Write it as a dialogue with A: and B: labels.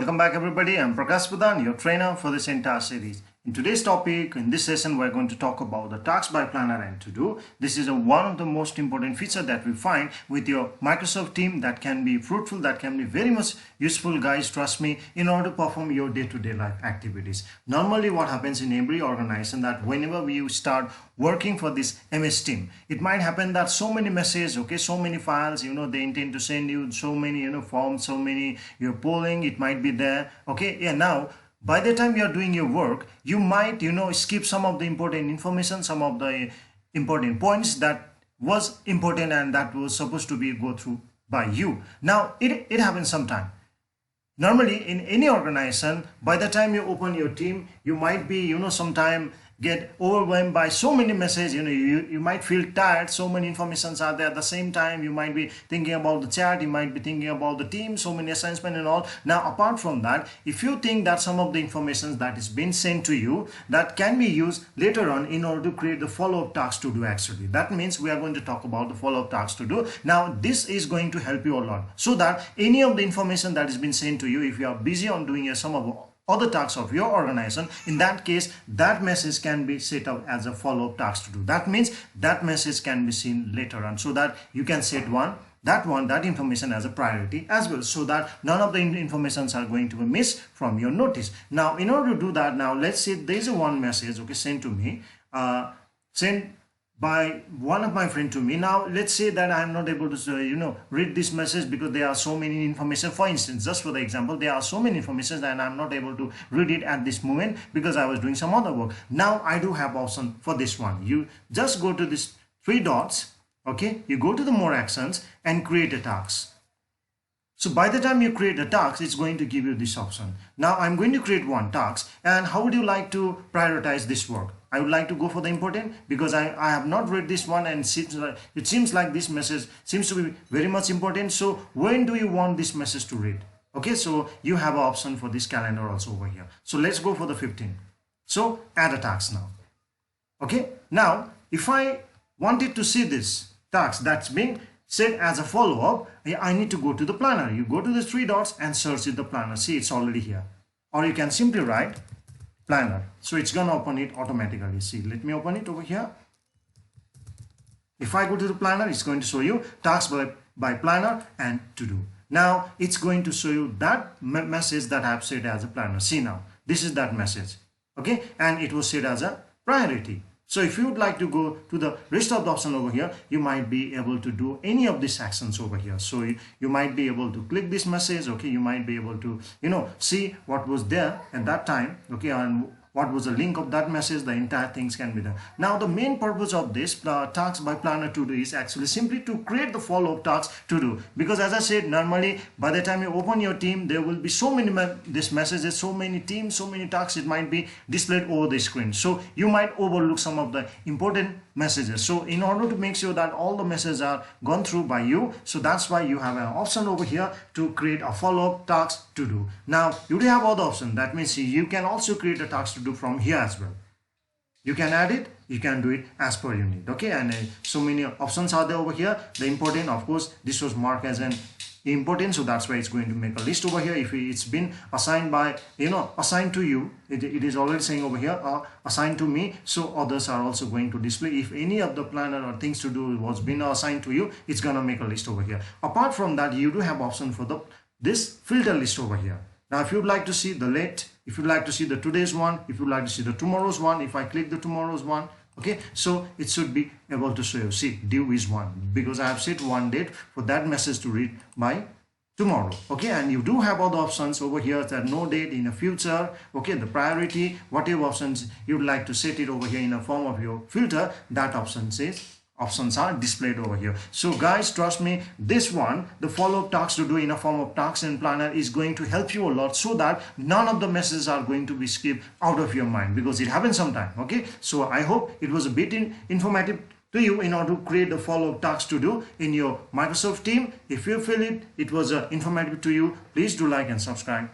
A: Welcome back everybody. I'm Prakash Pradhan, your trainer for this entire series. In today's topic, in this session, we're going to talk about the tasks by planner and to do. This is one of the most important features that we find with your Microsoft team that can be fruitful, that can be very much useful, guys, trust me, in order to perform your day-to-day life activities. Normally what happens in every organization that whenever you start working for this MS team, it might happen that so many messages, okay, so many files, they intend to send you so many, forms, so many you're polling, it might be there, okay, yeah, now by the time you are doing your work, you might, skip some of the important information, some of the important points that was important and that was supposed to be go through by you. Now, it happens sometime. Normally, in any organization, by the time you open your team, you might be, sometime get overwhelmed by so many messages. You might feel tired, so many informations are there. At the same time, you might be thinking about the chat, you might be thinking about the team, so many assignments and all. Now apart from that, if you think that some of the information that is being sent to you that can be used later on in order to create the follow-up tasks to do, actually that means we are going to talk about the follow-up tasks to do. Now this is going to help you a lot, so that any of the information that is being sent to you, if you are busy on doing some of other tasks of your organization, in that case that message can be set up as a follow-up task to do. That means that message can be seen later on, so that you can set that information as a priority as well, so that none of the informations are going to be missed from your notice. Now in order to do that, now let's say there's one message, okay, sent to me, sent by one of my friend to me. Now let's say that I am not able to read this message because there are so many information. For instance, just for the example, there are so many information and I'm not able to read it at this moment because I was doing some other work. Now I do have option for this one. You just go to this three dots, okay, you go to the more actions and create a task. So by the time you create a task, it's going to give you this option. Now I'm going to create one task, and how would you like to prioritize this work? I would like to go for the important because I have not read this one, and it seems like this message seems to be very much important. So when do you want this message to read? Okay, so you have an option for this calendar also over here. So let's go for the 15. So add a task now. Okay, now if I wanted to see this task that's being set as a follow-up, I need to go to the planner. You go to the three dots and search in the planner. See, it's already here. Or you can simply write planner. So it's gonna open it automatically. See, let me open it over here. If I go to the planner, it's going to show you tasks by planner and to do. Now it's going to show you that message that I've set as a planner. See, now this is that message, okay, and it was set as a priority. So if you would like to go to the rest of the option over here, you might be able to do any of these actions over here. So you might be able to click this message, okay, you might be able to see what was there at that time, okay, and what was the link of that message. The entire things can be done. Now the main purpose of this tasks by planner to do is actually simply to create the follow-up tasks to do, because as I said, normally by the time you open your team, there will be so many these messages, so many teams, so many tasks, it might be displayed over the screen, so you might overlook some of the important messages. So in order to make sure that all the messages are gone through by you, so that's why you have an option over here to create a follow-up task to do. Now you do have other option. That means you can also create a task to do from here as well. You can add it, you can do it as per you need, okay, and so many options are there over here. The important, of course, this was marked as an important, so that's why it's going to make a list over here. If it's been assigned by assigned to you, it is already saying over here assigned to me, so others are also going to display. If any of the planner or things to do was been assigned to you, it's gonna make a list over here. Apart from that, you do have option for this filter list over here. Now if you'd like to see the late, if you'd like to see the today's one, if you'd like to see the tomorrow's one, if I click the tomorrow's one, okay, so it should be able to show you. See, due is 1 because I have set one date for that message to read by tomorrow, okay, and you do have other options over here that no date in the future, okay, the priority, whatever options you'd like to set it over here in a form of your filter, that options are displayed over here. So guys, trust me, this one, the follow-up tasks to do in a form of tasks and planner, is going to help you a lot, so that none of the messages are going to be skipped out of your mind, because it happens sometime, okay. So I hope it was a bit informative to you in order to create the follow-up tasks to do in your Microsoft team. If you feel it was informative to you, please do like and subscribe.